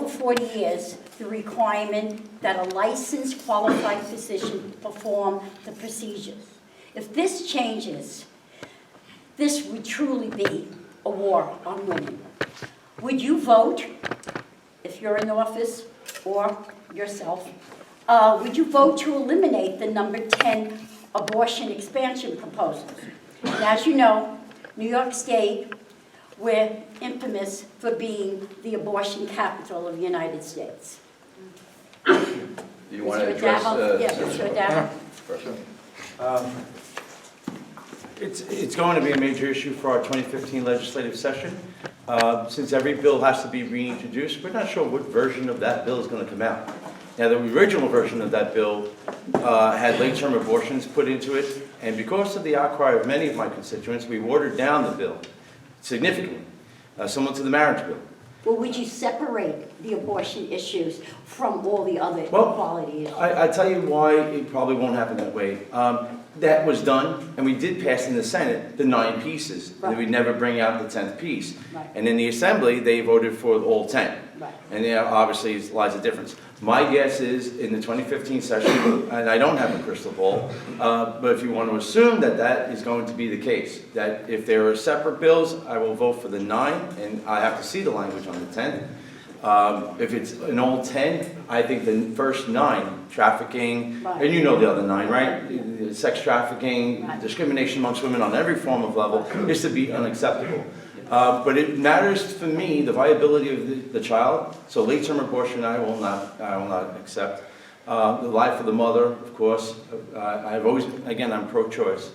over 40 years, the requirement that a licensed qualified physician perform the procedures. If this changes, this would truly be a war on women. Would you vote, if you're in office or yourself, would you vote to eliminate the number 10 abortion expansion proposals? And as you know, New York State, we're infamous for being the abortion capital of the United States. Do you want to Mr. address? Addabbo? Yeah, Mr. Addabbo. First. It's going to be a major issue for our 2015 legislative session. Since every bill has to be reintroduced, we're not sure what version of that bill is going to come out. Now, the original version of that bill had late-term abortions put into it, and because of the outcry of many of my constituents, we watered down the bill significantly, similar to the marriage bill. Well, would you separate the abortion issues from all the other equality issues? I tell you why it probably won't happen that way. That was done, and we did pass in the Senate the 9 pieces. Right. And we'd never bring out the 10th piece. Right. And in the Assembly, they voted for all 10. Right. And there obviously lies a difference. My guess is in the 2015 session, and I don't have a crystal ball, but if you want to assume that that is going to be the case, that if there are separate bills, I will vote for the 9, and I have to see the language on the 10th. If it's an old 10, I think the first 9, trafficking, Right. and you know the other 9, right? Sex trafficking, Right. discrimination amongst women on every form of level is to be unacceptable. But it matters for me, the viability of the child. So late-term abortion, I will not accept. The life of the mother, of course. I've always, again, I'm pro-choice.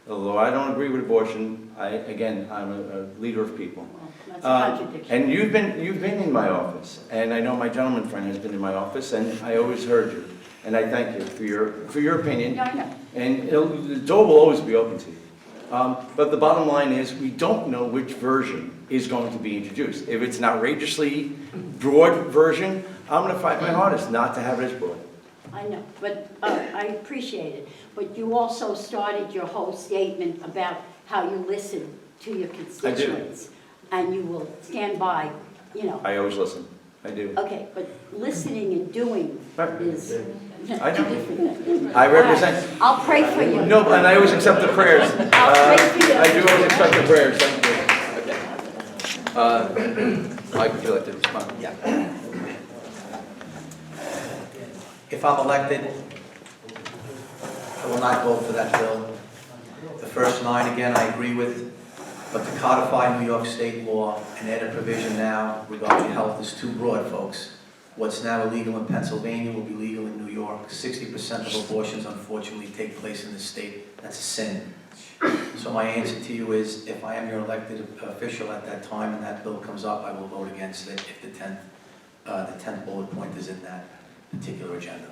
Although I don't agree with abortion, I'm a leader of people. Well, that's a contradiction. And you've been in my office, and I know my gentleman friend has been in my office, and I always heard you, and I thank you for your opinion. No, I know. And the door will always be open to you. But the bottom line is, we don't know which version is going to be introduced. If it's an outrageously broad version, I'm going to fight my hardest not to have it as broad. I know, but I appreciate it. But you also started your whole statement about how you listen to your constituents. And you will stand by, you know. I always listen. I do. Okay, but listening and doing is I two know. different things. I represent. All right, I'll pray for you. No, and I always accept the prayers. I'll pray for you. I do always accept the prayers. Thank you. Mike, would you like to respond? Yeah. If I'm elected, I will not vote for that bill. The first 9, again, I agree with, but to codify New York State law and add a provision now regarding health is too broad, folks. What's now illegal in Pennsylvania will be legal in New York. 60% of abortions, unfortunately, take place in this state. That's a sin. So my answer to you is, if I am your elected official at that time and that bill comes up, I will vote against it if the 10th bullet point is in that particular agenda.